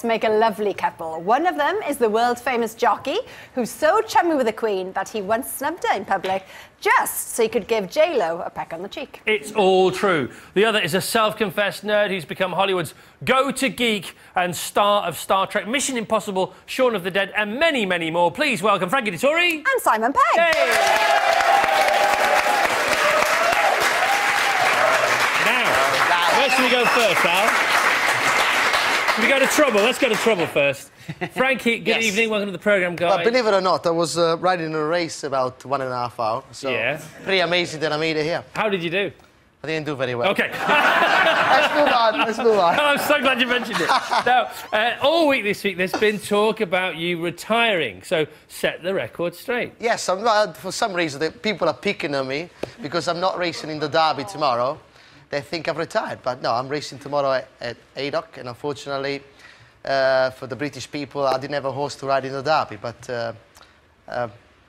make a lovely couple. One of them is the world-famous jockey who's so chummy with the Queen that he once snubbed her in public just so he could give J-Lo a peck on the cheek. It's all true. The other is a self-confessed nerd who's become Hollywood's go-to geek and star of Star Trek, Mission Impossible, Shaun of the Dead, and many, many more. Please welcome Frankie Dettori. And Simon Pegg. Now, where should we go first, Al? We go to trouble. Let's go to trouble first. Frankie, good evening. Welcome to the programme, guys. Well, believe it or not, I was riding a race about 1.5 hours. So pretty amazing that I made it here. How did you do? I didn't do very well. OK. Let's move on. Let's move on. I'm so glad you mentioned it. Now, all week this week, there's been talk about you retiring. So set the record straight. Yes, for some reason, people are picking on me because I'm not racing in the Derby tomorrow. They think I've retired, but no, I'm racing tomorrow at Haydock, and unfortunately, for the British people, I didn't have a horse to ride in the Derby, but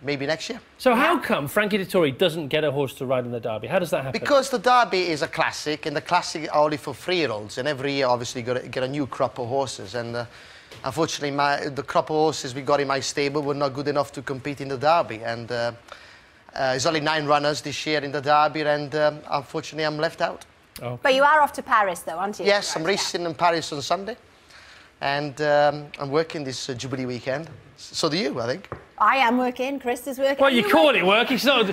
maybe next year. So how come Frankie Dettori doesn't get a horse to ride in the Derby? How does that happen? Because the Derby is a classic, and the classic are only for 3-year-olds, and every year, obviously, you get a new crop of horses, and unfortunately, the crop of horses we got in my stable were not good enough to compete in the Derby, and there's only 9 runners this year in the Derby, and unfortunately, I'm left out. Okay. But you are off to Paris, though, aren't you? Yes, I'm racing in Paris on Sunday, and I'm working this Jubilee weekend. So do you, I think. I am working. Chris is working. Well, you call it work. It's not.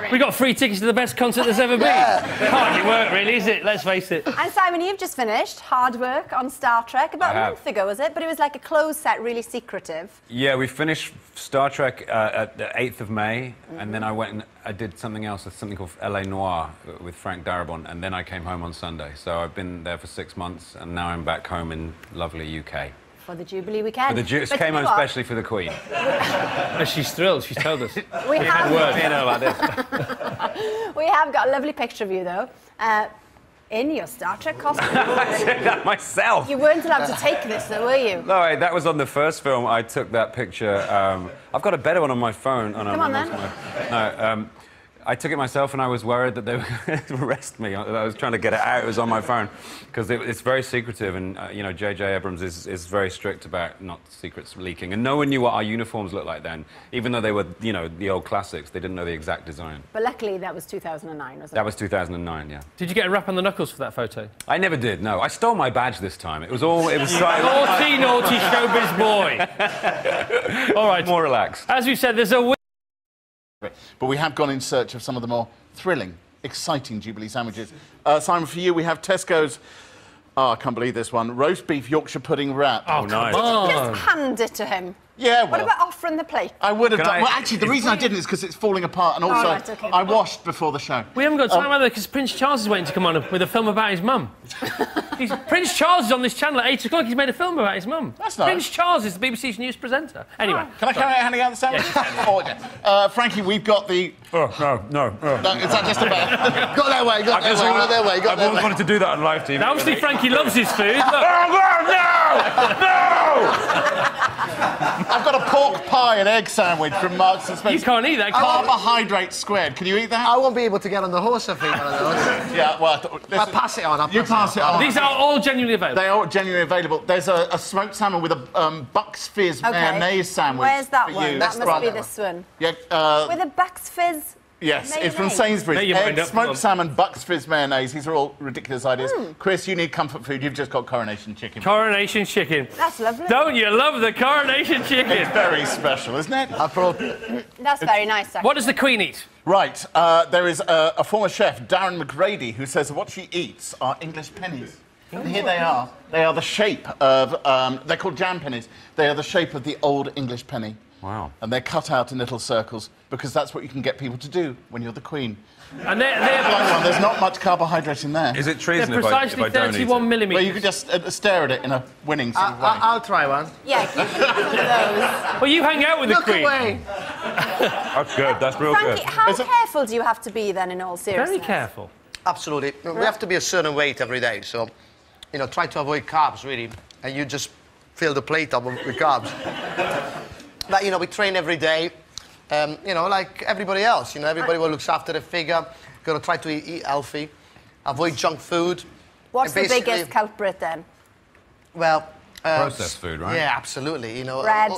We got free tickets to the best concert there's ever been. Hardly work, really, is it? Let's face it. And Simon, you've just finished hard work on Star Trek about a month ago, was it? But it was like a closed set, really secretive. Yeah, we finished Star Trek at the 8th of May, and then I went and I did something else, something called LA Noir with Frank Darabont, and then I came home on Sunday. So I've been there for 6 months, and now I'm back home in lovely UK. For the Jubilee weekend. Came home especially for the Queen. She's thrilled. She's told us. We have words, you know, like this. We have got a lovely picture of you, though, in your Star Trek costume. I said that myself. You weren't allowed to take this, though, were you? No, that was on the first film. I took that picture. I've got a better one on my phone. Oh, no, Come on, then. No, I took it myself, and I was worried that they were going to arrest me. I was trying to get it out. It was on my phone because it's very secretive, and you know, J.J. Abrams is very strict about not secrets leaking. And no one knew what our uniforms looked like then, even though they were, you know, the old classics. They didn't know the exact design. But luckily, that was 2009, wasn't it? That was 2009, yeah. Did you get a rap on the knuckles for that photo? I never did. No, I stole my badge this time. It was all. It was naughty, naughty showbiz boy. All right, more relaxed. As we said, there's a. But we have gone in search of some of the more thrilling, exciting Jubilee sandwiches. Simon, for you, we have Tesco's... Oh, I can't believe this one. Roast beef Yorkshire pudding wrap. Oh, nice. Just hand it to him. Yeah, well... What about offering the plate? I would have done... Well, actually, the reason I didn't is because it's falling apart, and also right, okay. I washed before the show. We haven't got time either, because Prince Charles is waiting to come on with a film about his mum. Prince Charles is on this channel at 8 o'clock. He's made a film about his mum. That's nice. Prince Charles is the BBC's news presenter. Anyway. Can I carry out handing out the sandwich? Frankie, we've got the... Oh, no. No, is that just about... Go that way, go that way. I've always wanted to do that on live TV. Now, obviously, Frankie loves his food. Look. I've got a pork pie and egg sandwich from Marks and Spencer. You can't eat that. Carbohydrate squared. Can you eat that? I won't be able to get on the horse, I think, one of those. Yeah, well... I'll pass it on. You pass it on. These are all genuinely available. They are genuinely available. There's a smoked salmon with a Bucks Fizz mayonnaise sandwich. Where's that for one? you. That must be this one. Yeah, with a Bucks Fizz. Yes, mayonnaise. it's from Sainsbury's. Egg, smoked salmon, Bucks Fizz mayonnaise. These are all ridiculous ideas. Chris, you need comfort food. You've just got coronation chicken. Coronation chicken. That's lovely. Don't you love the coronation chicken? It's very special, isn't it? That's very nice, actually. What does the Queen eat? Right, there is a former chef, Darren McGrady, who says what she eats are English pennies. And here they are. They are the shape of... they're called jam pennies. They are the shape of the old English penny. Wow. And they're cut out in little circles because that's what you can get people to do when you're the Queen. And there's not much carbohydrate in there. Is it treason they're if I precisely don't eat 31 it? millimetres. Well, you could just stare at it in a winning sort of way. I'll try one. Yeah, you can have one of those. Well, you hang out with the Queen. Look away. That's good. That's real Frankie, good. how careful do you have to be, then, in all seriousness? Very careful. Absolutely. We have to be a certain weight every day, so, you know, try to avoid carbs, really, and you just fill the plate up with carbs. But, you know, we train every day, you know, like everybody else. You know, everybody who looks after their figure. Got to try to eat healthy, avoid junk food. What's the biggest culprit, then? Well, Processed food, right? Yeah, absolutely. You know, Bread.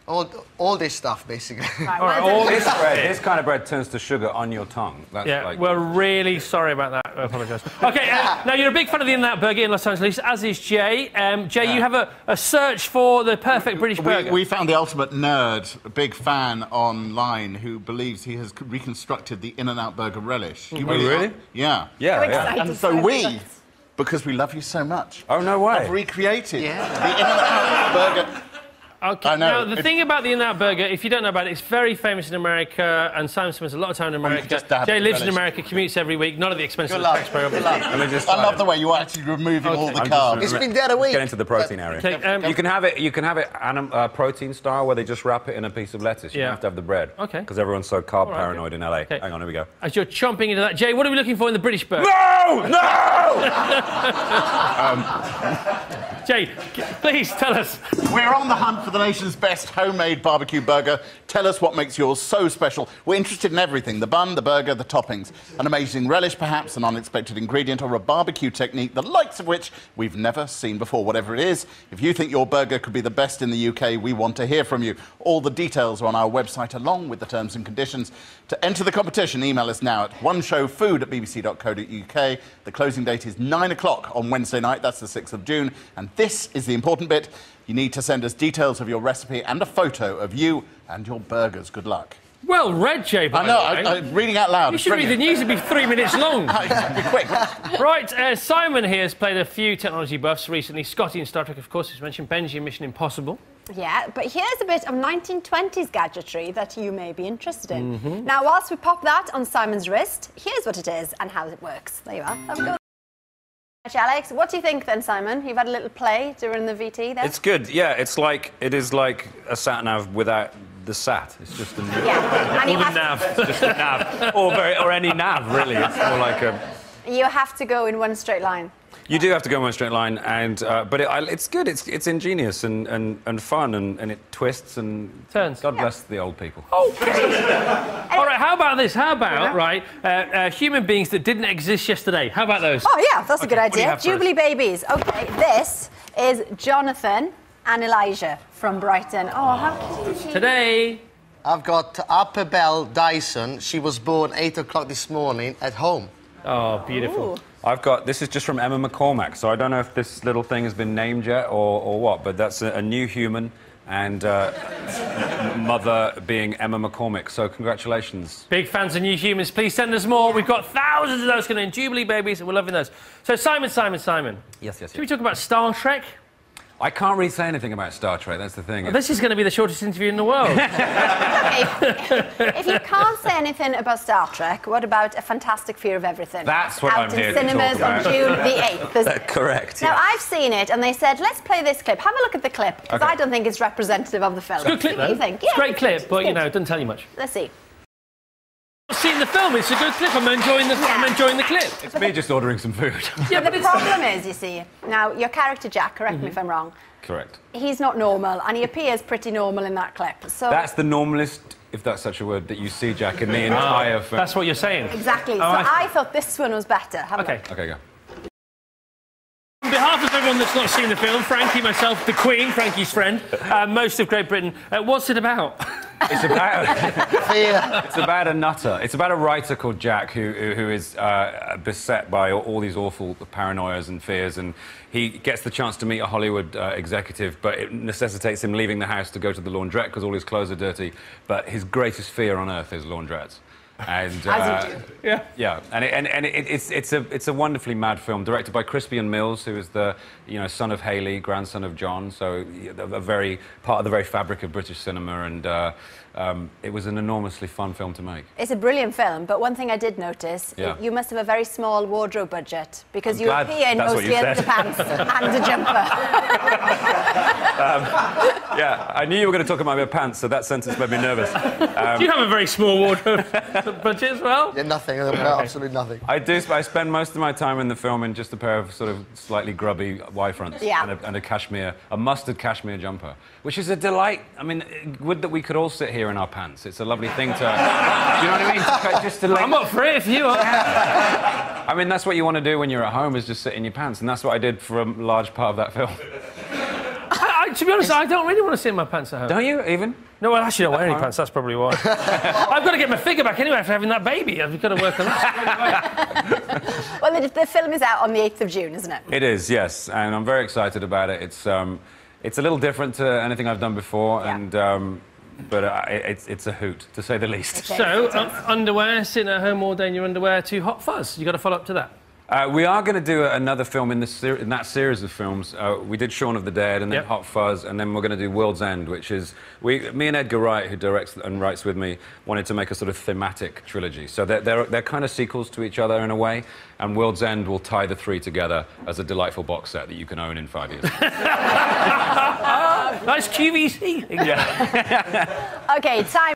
all this stuff, basically. Right, All right, well all done. this This kind of bread turns to sugar on your tongue. That's Yeah, like... we're really sorry about that. I apologise. OK, now you're a big fan of the In-N-Out Burger in Los Angeles, as is Jay. Jay, you have a search for the perfect British burger. We found the ultimate nerd, a big fan online, who believes he has reconstructed the In-N-Out Burger relish. You really? Yeah. Yeah, I'm yeah. excited. And so we, because we love you so much, Oh, no way. have recreated the In-N-Out Burger. Okay, I know. now the thing about the In-N-Out Burger, if you don't know about it, it's very famous in America, and Simon spends a lot of time in America. just dab Jay it, lives in relish. America, commutes every week, not at the expense of Good the luck. taxpayer, Good obviously. luck. Let me just I try love it. the way you're actually removing all the I'm carbs. It's been there a week. Get into the protein area. Okay, You can have it protein style, where they just wrap it in a piece of lettuce. You Yeah. don't have to have the bread. Okay. Because everyone's so carb right, paranoid in LA. Okay. Hang on, here we go. As you're chomping into that, Jay, what are we looking for in the British burger? No! No! Jay, please tell us. We're on the hunt for the nation's best homemade barbecue burger. Tell us what makes yours so special. We're interested in everything: the bun, the burger, the toppings. An amazing relish, perhaps, an unexpected ingredient, or a barbecue technique, the likes of which we've never seen before. Whatever it is, if you think your burger could be the best in the UK, we want to hear from you. All the details are on our website, along with the terms and conditions. To enter the competition, email us now at oneshowfood@bbc.co.uk. The closing date is 9 o'clock on Wednesday night. That's the 6th of June. And this is the important bit. You need to send us details of your recipe and a photo of you and your burgers. Good luck. Well read, Jay, by I know, the way. I'm reading out loud. You should read the news, it'd be 3 minutes long. Be quick. Right, Simon here has played a few technology buffs recently. Scotty in Star Trek, of course, as mentioned. Benji in Mission Impossible. Yeah, but here's a bit of 1920s gadgetry that you may be interested in. Now, whilst we pop that on Simon's wrist, here's what it is and how it works. There you are. Have a go. Alex, what do you think then, Simon? You've had a little play during the VT there? It's good, yeah. It is like a sat-nav without the sat. It's just a... Yeah. And you Or the have, nav. Just a nav. or any nav, really. It's more like a... you have to go in one straight line. You do have to go in one straight line, and but it's good. It's ingenious and fun, and it twists and Turns. God bless the old people. All right, how about this? How about, human beings that didn't exist yesterday? How about those? Oh, yeah, that's a good what do you idea. have for us? Jubilee babies. OK, this is Jonathan and Elijah from Brighton. Oh, how cute is he? Today. I've got Upper Bell Dyson. She was born 8 o'clock this morning at home. Oh, beautiful. Ooh. This is just from Emma McCormack, so I don't know if this little thing has been named yet or what, but that's a new human, and mother being Emma McCormack, so congratulations. Big fans of new humans. Please send us more. We've got thousands of those coming in. Jubilee babies, and we're loving those. So, Simon. Yes. Should we talk about Star Trek? I can't really say anything about Star Trek, that's the thing. This is going to be the shortest interview in the world. If you can't say anything about Star Trek, what about A Fantastic Fear of Everything? That's what Out I'm here in to cinemas talk on about. June the 8th. Correct. Now, yeah. I've seen it, and they said, let's play this clip. Have a look at the clip, because Okay. I don't think it's representative of the film. Good clip, What do you though. think? It's a Yeah, great clip, but, it's you know, good. it doesn't tell you much. Let's see. I've seen the film. It's a good clip. I'm enjoying the clip. It's me just ordering some food. Yeah, The but it's... problem is, you see, now, your character, Jack, correct me if I'm wrong, Correct. he's not normal, and he appears pretty normal in that clip. So That's the normalist, if that's such a word, that you see, Jack, in the entire film. That's what you're saying. Exactly. Oh, So I I thought this one was better. Have a Okay. look. Okay, go. On behalf of everyone that's not seen the film, Frankie, myself, the Queen, Frankie's friend, most of Great Britain, what's it about? It's about... Fear. It's about a nutter. It's about a writer called Jack who is beset by all these awful paranoias and fears, and he gets the chance to meet a Hollywood executive, but it necessitates him leaving the house to go to the laundrette because all his clothes are dirty. But his greatest fear on earth is laundrettes. And As you do. Yeah. and it's a wonderfully mad film directed by Crispian Mills, who is the son of Haley, grandson of John, so a very part of the very fabric of British cinema, and it was an enormously fun film to make. It's a brilliant film, but one thing I did notice, Yeah. you must have a very small wardrobe budget, because I'm you glad appear in that's what mostly you said. underpants and a jumper. Yeah, I knew you were going to talk about my pants, so that sentence made me nervous. Do you have a very small wardrobe budget as well? Yeah, nothing. Absolutely nothing. I spend most of my time in the film in just a pair of sort of slightly grubby Y-fronts Yeah. and a mustard cashmere jumper, which is a delight. I mean, would that we could all sit here in our pants. It's a lovely thing to... do you know what I mean? Just to like... I'm up for it if you are. I mean, that's what you want to do when you're at home, is just sit in your pants, and that's what I did for a large part of that film. To be honest, I don't really want to sit in my pants at home. Don't you, even? No, well, actually, I don't wear any pants. That's probably why. I've got to get my figure back anyway after having that baby. I've got to work on that. Well, the film is out on the 8th of June, isn't it? It is, yes, and I'm very excited about it. It's a little different to anything I've done before, Yeah. but it's a hoot, to say the least. Okay. So, underwear, sitting at home all day in your underwear to Hot Fuzz. You got to follow up to that. We are going to do another film in that series of films. We did Shaun of the Dead and then Yep. Hot Fuzz, and then we're going to do World's End, which is... Me and Edgar Wright, who directs and writes with me, wanted to make a sort of thematic trilogy. So they're kind of sequels to each other in a way, and World's End will tie the three together as a delightful box set that you can own in 5 years. Nice QVC. Yeah. OK, time.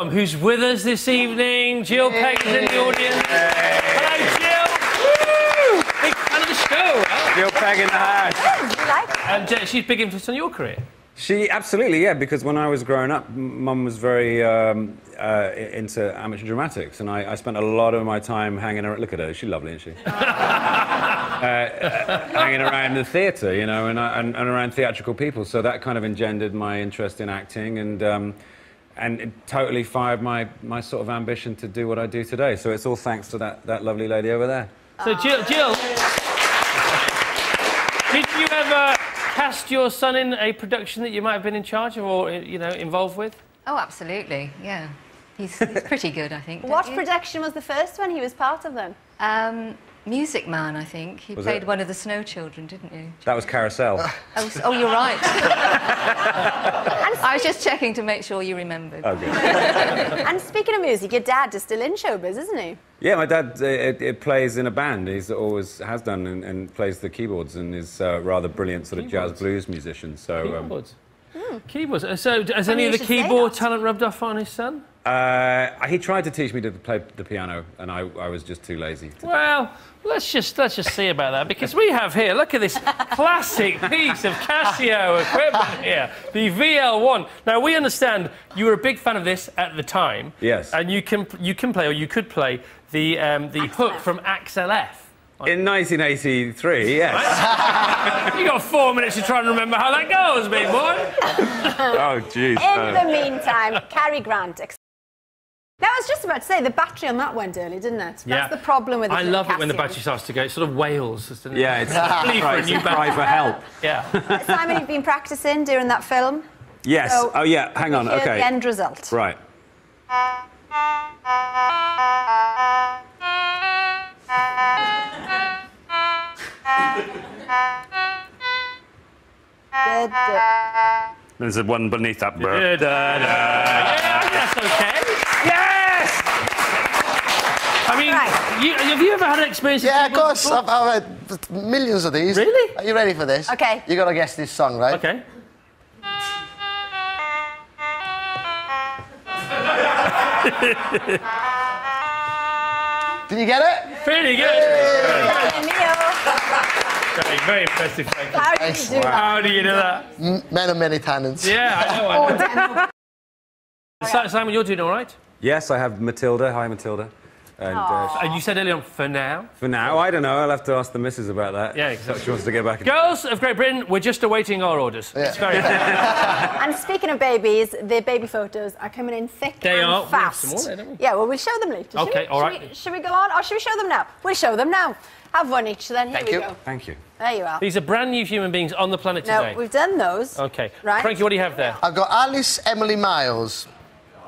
Who's with us this evening? Jill Pegg is in the audience. Hello, Jill. Woo! Big fan of the show, huh? Jill Pegg in the house. You like it? And she's big influence on your career. She absolutely, yeah, because when I was growing up, Mum was very into amateur dramatics, and I spent a lot of my time hanging around. Look at her, she's lovely, isn't she? Hanging around the theatre, you know, and around theatrical people. So that kind of engendered my interest in acting, and it totally fired my sort of ambition to do what I do today. So it's all thanks to that lovely lady over there. So, Jill, did you ever cast your son in a production that you might have been in charge of or, you know, involved with? Oh, absolutely, yeah. He's pretty good, I think. What don't you? production was the first one he was part of then? Music Man, I think. He played one of the Snow Children, didn't you? That was Carousel. Oh, you're right. I was just checking to make sure you remembered. Oh, good. And speaking of music, your dad is still in showbiz, isn't he? Yeah, my dad it plays in a band. He's always has done and plays the keyboards and is a rather brilliant sort of jazz blues musician. So keyboards. Keyboards. So has any of the keyboard talent rubbed off on his son? he tried to teach me to play the piano, and I was just too lazy. Well, let's just see about that, because we have here, look at this classic piece of Casio equipment here, the VL1. Now, we understand you were a big fan of this at the time. Yes. And you can play, or you could play, the hook from XLF. In 1983, yes. You got 4 minutes to try and remember how that goes, big boy. Oh, jeez. In the meantime, Cary Grant. Now, I was just about to say, the battery on that went early, didn't it? Yeah. That's the problem with it. I love it when the battery starts to go. It sort of wails, doesn't it? Yeah, it's Plea for a new cry for help. Yeah. Simon, you've been practicing during that film? Yes. So, oh, yeah, hang on, hear OK. the end result. Right. There's a one beneath that. Yeah, that's okay. Yes! I mean, have you ever had an experience? Yeah, of course. I've had millions of these. Really? Are you ready for this? Okay. You got to guess this song, right? Okay. Did you get it? Pretty good. Very impressive. Frankie. How did you do that? How do you do that? Men of many talents. Yeah, I know. Simon, you're doing all right? Yes, I have Matilda. Hi, Matilda. And And you said earlier on, for now. for now, I don't know. I'll have to ask the missus about that. Yeah, exactly. She wants to get back. Girls of Great Britain, we're just awaiting our orders. Yeah. It's very And speaking of babies, the baby photos are coming in thick They and are. We have fast. some more there, don't we? Yeah, well, we'll show them later. Okay, all right. Should we go on, or should we show them now? We'll show them now. Have one each, then. Here Thank we you. go. Thank you. There you are. These are brand new human beings on the planet Now, today. we've done those. Okay. Right. Frankie, what do you have there? I've got Alice Emily Miles.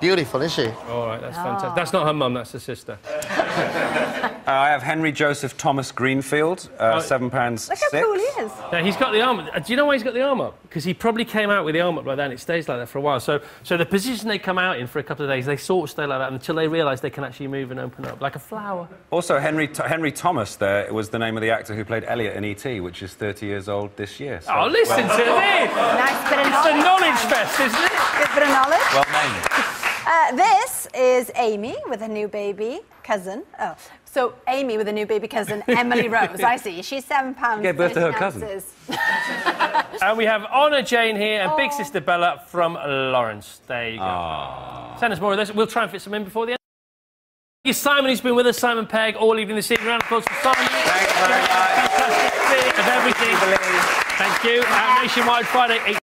Beautiful, isn't she? All right, that's fantastic. That's not her mum, that's her sister. I have Henry Joseph Thomas Greenfield, £7.6. Look how cool he is. Now, he's got the arm. Do you know why he's got the arm up? Because he probably came out with the arm up like that, and it stays like that for a while. So the position they come out in for a couple of days, they sort of stay like that until they realise they can actually move and open up, like a flower. Also, Henry Thomas there was the name of the actor who played Elliot in E.T., which is 30 years old this year. So Oh, listen to this! Nice bit of It's a knowledge. knowledge fest, isn't it? Good bit of knowledge. well named. This is Amy with a new baby cousin. Oh, so Amy with a new baby cousin, Emily Rose. I see. She's £7. Gave birth to her cousin. And we have Honor Jane here and Big Sister Bella from Lawrence. There you go. Send us more of this. We'll try and fit some in before the end. Thank you, Simon, who's been with us, Simon Pegg, all evening this evening. Round of applause for Simon. Thanks very much. Fantastic bit of everything. Thank you. Nationwide Friday, 8